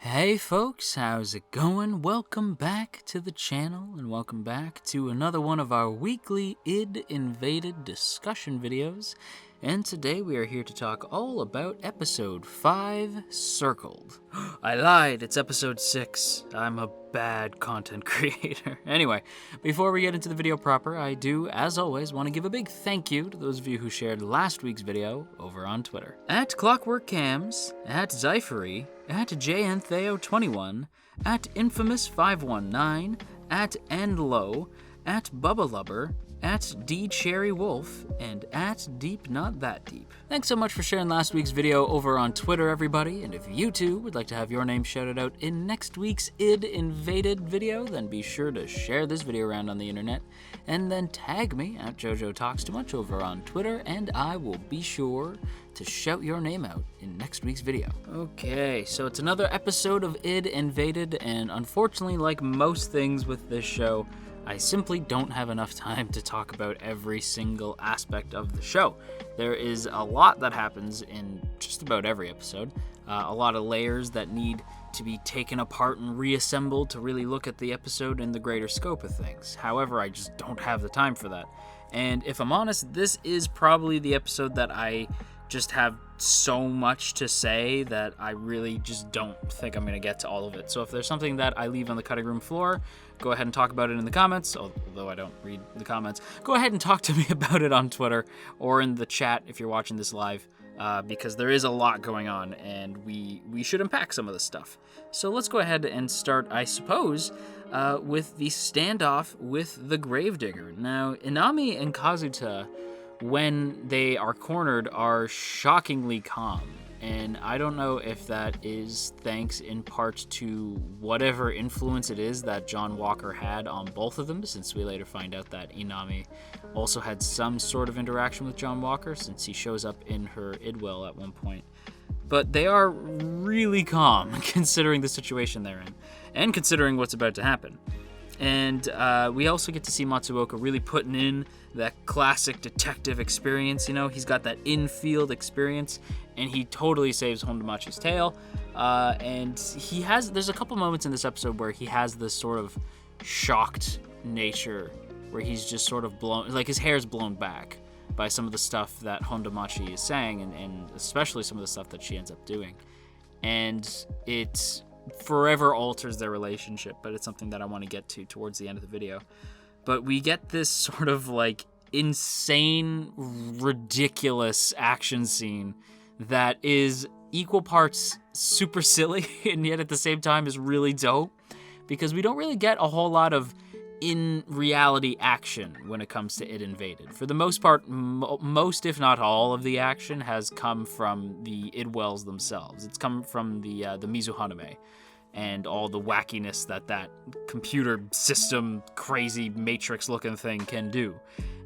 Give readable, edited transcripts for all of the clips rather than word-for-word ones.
Hey folks, how's it going? Welcome back to the channel and welcome back to another one of our weekly id Invaded discussion videos. And today we are here to talk all about episode 5, Circled. I lied, it's episode 6. I'm a bad content creator. Anyway, before we get into the video proper, I do, as always, want to give a big thank you to those of you who shared last week's video over on Twitter. At Clockwork Cams, at Zyphery, at JNtheo21, at Infamous519, at Endlow, at Bubba Lubber, at D Cherry Wolf, and at Deep Not That Deep. Thanks so much for sharing last week's video over on Twitter, everybody, and if you too would like to have your name shouted out in next week's id Invaded video, then be sure to share this video around on the internet, and then tag me at JoJo Talks Too Much over on Twitter, and I will be sure to shout your name out in next week's video. Okay, so it's another episode of id Invaded, and unfortunately, like most things with this show, I simply don't have enough time to talk about every single aspect of the show. There is a lot that happens in just about every episode, a lot of layers that need to be taken apart and reassembled to really look at the episode in the greater scope of things. However, I just don't have the time for that. And if I'm honest, this is probably the episode that I just have so much to say that I really just don't think I'm going to get to all of it. So if there's something that I leave on the cutting room floor, go ahead and talk about it in the comments, although I don't read the comments. Go ahead and talk to me about it on Twitter or in the chat if you're watching this live, because there is a lot going on and we should unpack some of this stuff. So let's go ahead and start, I suppose, with the standoff with the gravedigger. Now, Inami and Kazuta, when they are cornered, are shockingly calm. And I don't know if that is thanks in part to whatever influence it is that John Walker had on both of them, since we later find out that Inami also had some sort of interaction with John Walker, since he shows up in her Idwell at one point. But they are really calm, considering the situation they're in, and considering what's about to happen. And we also get to see Matsuoka really putting in that classic detective experience. You know, he's got that in-field experience, and he totally saves Hondamachi's tail. And there's a couple moments in this episode where he has this sort of shocked nature, where he's just sort of blown, like his hair's blown back by some of the stuff that Hondamachi is saying, and especially some of the stuff that she ends up doing. And it forever alters their relationship, but it's something that I want to get to towards the end of the video. But we get this sort of like insane, ridiculous action scene that is equal parts super silly and yet at the same time is really dope, because we don't really get a whole lot of in reality action when it comes to id Invaded. For the most part, most if not all of the action has come from the Idwells themselves. It's come from the Mizuhaname and all the wackiness that computer system crazy matrix looking thing can do.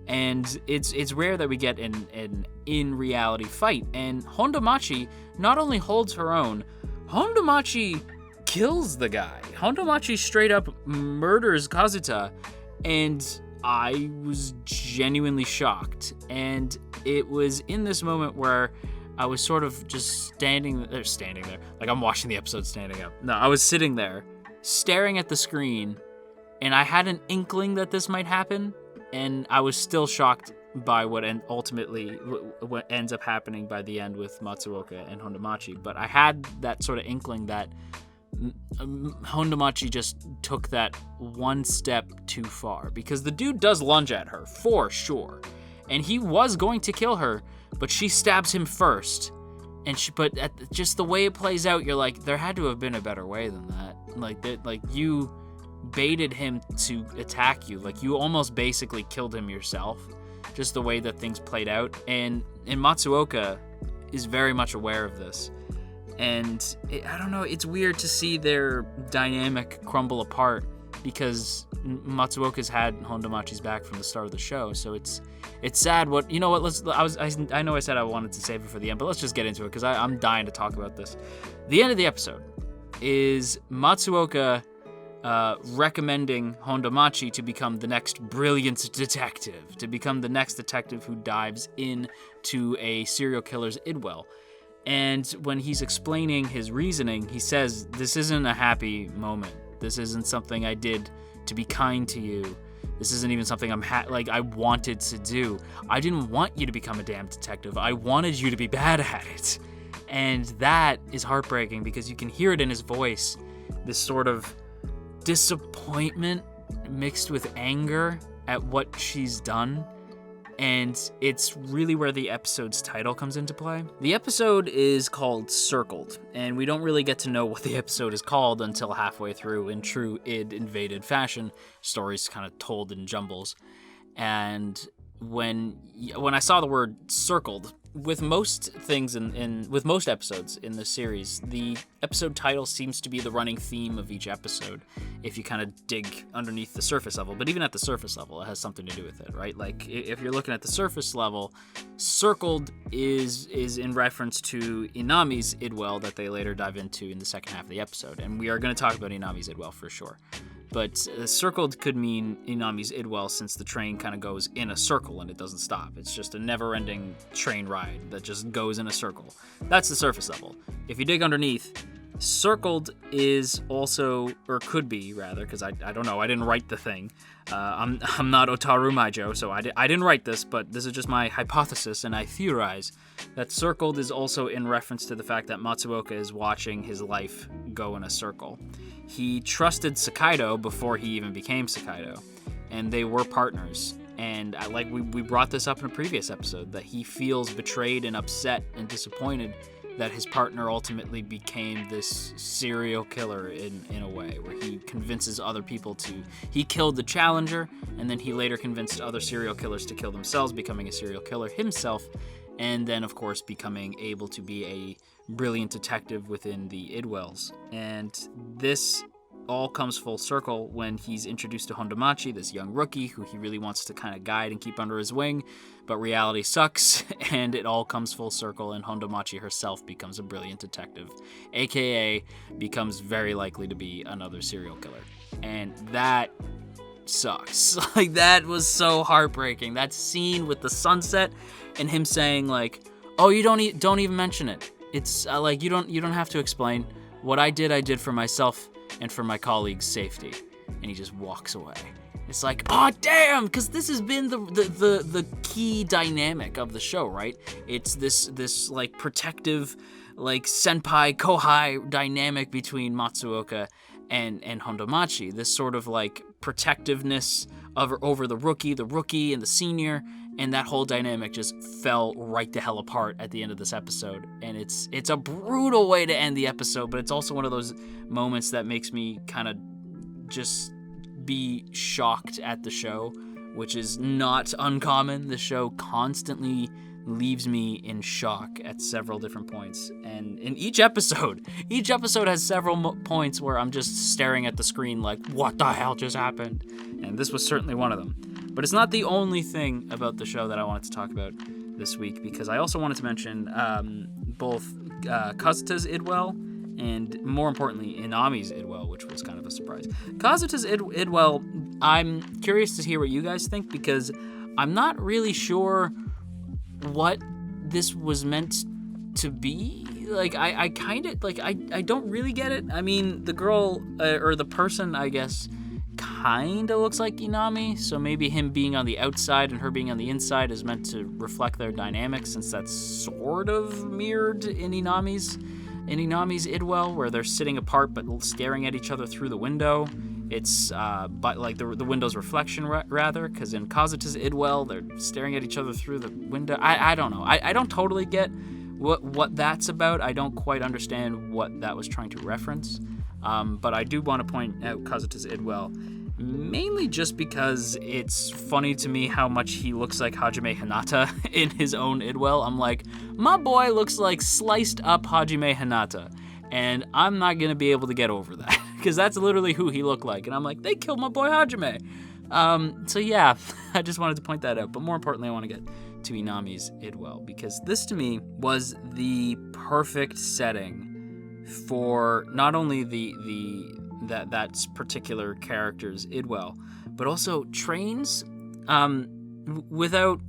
And it's rare that we get an in reality fight. And Hondamachi not only holds her own, Hondamachi kills the guy. Hondamachi straight up murders Kazuta, and I was genuinely shocked. And it was in this moment where I was sort of just standing there, like I'm watching the episode standing up. No, I was sitting there, staring at the screen, and I had an inkling that this might happen, and I was still shocked by what ends up happening by the end with Matsuoka and Hondamachi. But I had that sort of inkling that Hondamachi just took that one step too far, because the dude does lunge at her, for sure. And he was going to kill her, but she stabs him first. But just the way it plays out, you're like, there had to have been a better way than that. Like you baited him to attack you. Like, you almost basically killed him yourself. Just the way that things played out. And Matsuoka is very much aware of this. And I don't know, it's weird to see their dynamic crumble apart, because Matsuoka's had Hondamachi's back from the start of the show, so it's sad. I know I said I wanted to save it for the end, but let's just get into it, because I'm dying to talk about this. The end of the episode is Matsuoka recommending Hondamachi to become the next brilliant detective, to become the next detective who dives into a serial killer's Idwell. And when he's explaining his reasoning, he says, this isn't a happy moment. This isn't something I did to be kind to you. This isn't even something I wanted to do. I didn't want you to become a damn detective. I wanted you to be bad at it. And that is heartbreaking because you can hear it in his voice. This sort of disappointment mixed with anger at what she's done. And it's really where the episode's title comes into play. The episode is called Circled, and we don't really get to know what the episode is called until halfway through. In true id invaded fashion, stories kind of told in jumbles. And when I saw the word circled, with most things with most episodes in the series, the episode title seems to be the running theme of each episode if you kind of dig underneath the surface level. But even at the surface level, it has something to do with it, right? Like if you're looking at the surface level, Circled is in reference to Inami's Idwell that they later dive into in the second half of the episode. And we are going to talk about Inami's Idwell for sure. But circled could mean Inami's Idwell since the train kind of goes in a circle and it doesn't stop. It's just a never-ending train ride that just goes in a circle. That's the surface level. If you dig underneath, circled is also, or could be rather, because I don't know, I didn't write the thing. I'm not Otaru Maijo, so I didn't write this, but this is just my hypothesis, and I theorize that circled is also in reference to the fact that Matsuoka is watching his life go in a circle. He trusted Sakaido before he even became Sakaido, and they were partners. And like we brought this up in a previous episode, that he feels betrayed and upset and disappointed that his partner ultimately became this serial killer in a way, where he convinces other people he killed the challenger, and then he later convinced other serial killers to kill themselves, becoming a serial killer himself, and then of course becoming able to be a brilliant detective within the Idwells. And this all comes full circle when he's introduced to Hondomachi, this young rookie who he really wants to kind of guide and keep under his wing, but reality sucks, and it all comes full circle, and Hondomachi herself becomes a brilliant detective, aka becomes very likely to be another serial killer. And that sucks. Like, that was so heartbreaking. That scene with the sunset and him saying like, oh, you don't even mention it. It's like, you don't have to explain. What I did for myself and for my colleagues' safety. And he just walks away. It's like, oh damn, because this has been the key dynamic of the show, right? It's this like protective, like senpai kohai dynamic between Matsuoka and Hondomachi. This sort of like protectiveness over the rookie and the senior, and that whole dynamic just fell right the hell apart at the end of this episode. And it's a brutal way to end the episode, but it's also one of those moments that makes me kind of just be shocked at the show, which is not uncommon. The show constantly leaves me in shock at several different points, and in each episode has several points where I'm just staring at the screen like, what the hell just happened? And this was certainly one of them. But it's not the only thing about the show that I wanted to talk about this week, because I also wanted to mention both Kazuta's Idwell and, more importantly, Inami's Idwell, which was kind of a surprise. Kazuta's Idwell, I'm curious to hear what you guys think, because I'm not really sure what this was meant to be. Like, I kind of, like, I don't really get it. I mean, the girl, or the person, I guess, kind of looks like Inami, so maybe him being on the outside and her being on the inside is meant to reflect their dynamic, since that's sort of mirrored in Inami's Idwell, where they're sitting apart but staring at each other through the window. It's but like the window's reflection rather, because in Kazuta's Idwell they're staring at each other through the window. I don't know. I don't totally get what that's about. I don't quite understand what that was trying to reference. But I do want to point out Kazuta's Idwell, mainly just because it's funny to me how much he looks like Hajime Hinata in his own Idwell. I'm like, my boy looks like sliced up Hajime Hinata, and I'm not going to be able to get over that, because that's literally who he looked like. And I'm like, they killed my boy Hajime. So yeah, I just wanted to point that out. But more importantly, I want to get to Inami's Idwell, because this to me was the perfect setting for not only that particular character's Idwell, but also trains. without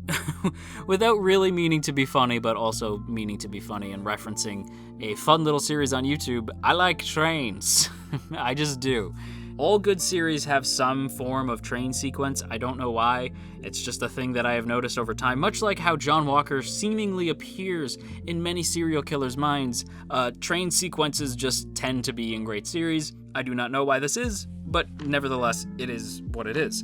without really meaning to be funny, but also meaning to be funny and referencing a fun little series on YouTube, I like trains. I just do. All good series have some form of train sequence. I don't know why. It's just a thing that I have noticed over time. Much like how John Walker seemingly appears in many serial killers' minds, train sequences just tend to be in great series. I do not know why this is, but nevertheless, it is what it is.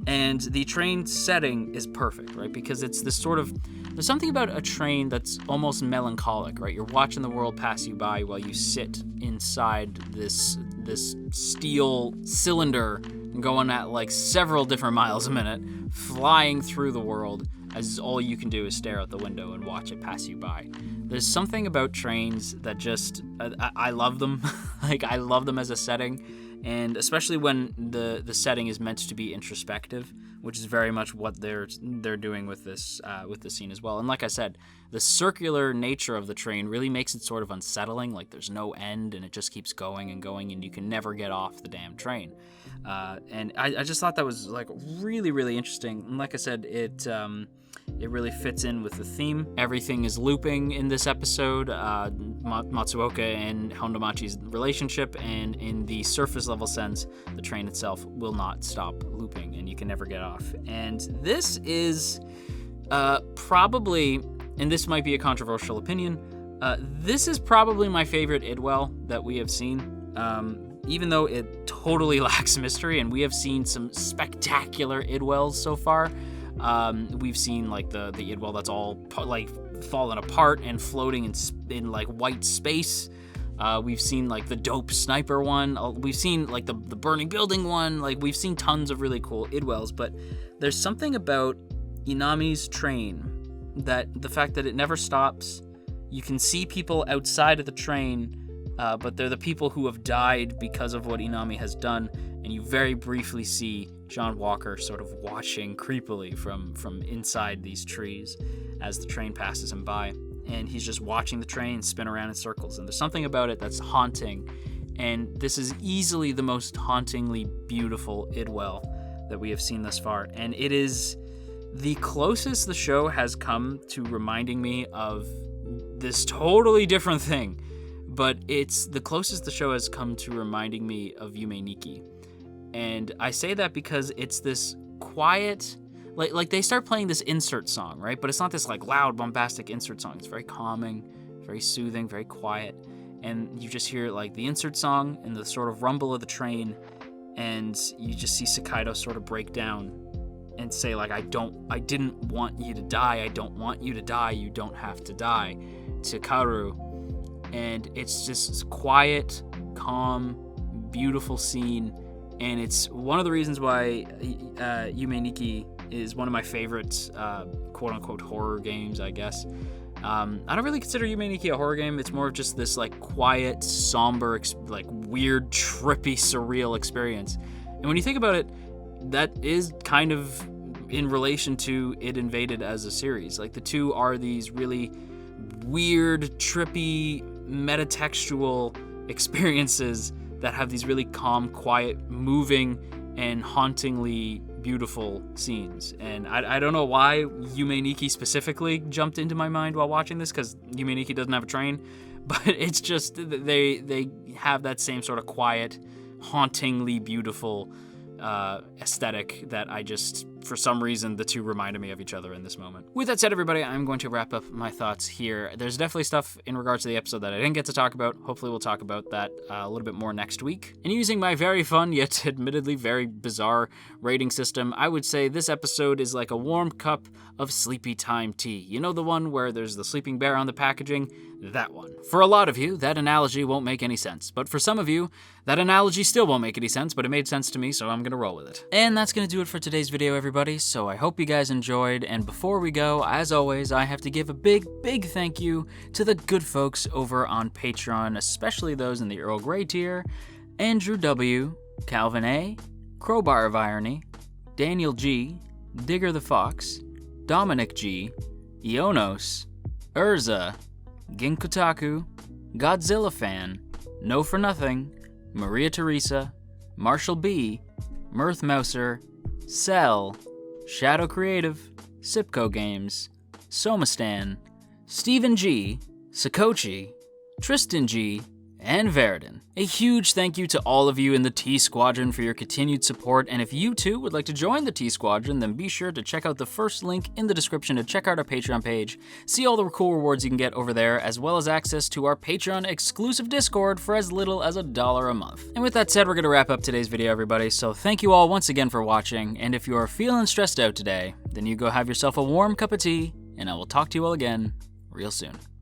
And the train setting is perfect, right? Because it's this sort of... There's something about a train that's almost melancholic, right? You're watching the world pass you by while you sit inside this steel cylinder going at like several different miles a minute, flying through the world, as all you can do is stare out the window and watch it pass you by. There's something about trains that just... I love them. Like, I love them as a setting. And especially when the setting is meant to be introspective, which is very much what they're doing with this scene as well. And like I said, the circular nature of the train really makes it sort of unsettling. Like there's no end, and it just keeps going and going, and you can never get off the damn train. And I just thought that was like really, really interesting. And like I said, it really fits in with the theme. Everything is looping in this episode. Matsuoka and Hondomachi's relationship, and in the surface level sense, the train itself will not stop looping, and you can never get off. And this is probably, and this might be a controversial opinion, this is probably my favorite Idwell that we have seen. Even though it totally lacks mystery, and we have seen some spectacular Idwells so far. We've seen like the Idwell that's all like fallen apart and floating in like white space. We've seen like the dope sniper one. We've seen like the burning building one. Like we've seen tons of really cool Idwells, but there's something about Inami's train that the fact that it never stops. You can see people outside of the train, but they're the people who have died because of what Inami has done, and you very briefly see John Walker sort of watching creepily from inside these trees as the train passes him by. And he's just watching the train spin around in circles. And there's something about it that's haunting. And this is easily the most hauntingly beautiful Idwell that we have seen thus far. And it is the closest the show has come to reminding me of this totally different thing. But it's the closest the show has come to reminding me of Yume Nikki. And I say that because it's this quiet, like they start playing this insert song, right? But it's not this like loud, bombastic insert song. It's very calming, very soothing, very quiet. And you just hear like the insert song and the sort of rumble of the train, and you just see Sakaido sort of break down and say like, I didn't want you to die. I don't want you to die. You don't have to die, to Kaoru. And it's just this quiet, calm, beautiful scene. And it's one of the reasons why Yume Nikki is one of my favorite quote-unquote horror games, I guess. I don't really consider Yume Nikki a horror game. It's more of just this like quiet, somber, like weird, trippy, surreal experience. And when you think about it, that is kind of in relation to Id Invaded as a series. Like the two are these really weird, trippy, metatextual experiences that have these really calm, quiet, moving, and hauntingly beautiful scenes. And I don't know why Yume Nikki specifically jumped into my mind while watching this, because Yume Nikki doesn't have a train, but it's just they have that same sort of quiet, hauntingly beautiful aesthetic that I just, for some reason, the two reminded me of each other in this moment. With that said, everybody, I'm going to wrap up my thoughts here. There's definitely stuff in regards to the episode that I didn't get to talk about. Hopefully we'll talk about that a little bit more next week. And using my very fun, yet admittedly very bizarre rating system, I would say this episode is like a warm cup of sleepy time tea. You know the one where there's the sleeping bear on the packaging? That one. For a lot of you, that analogy won't make any sense. But for some of you, that analogy still won't make any sense, but it made sense to me, so I'm gonna roll with it. And that's gonna do it for today's video, everybody. So I hope you guys enjoyed. And before we go, as always, I have to give a big thank you to the good folks over on Patreon, especially those in the Earl Grey tier: Andrew W., Calvin A., Crowbar of Irony, Daniel G., Digger the Fox, Dominic G., Ionos, Urza, Ginkutaku, Godzilla Fan, No For Nothing, Maria Teresa, Marshall B., Mirth Mouser, Cell, Shadow Creative, Sipco Games, Somastan, Stephen G, Sakochi, Tristan G, and Veridon. A huge thank you to all of you in the T Squadron for your continued support, and if you too would like to join the T Squadron, then be sure to check out the first link in the description to check out our Patreon page, see all the cool rewards you can get over there, as well as access to our Patreon exclusive Discord for as little as $1 a month. And with that said, we're gonna wrap up today's video, everybody, so thank you all once again for watching, and if you are feeling stressed out today, then you go have yourself a warm cup of tea, and I will talk to you all again real soon.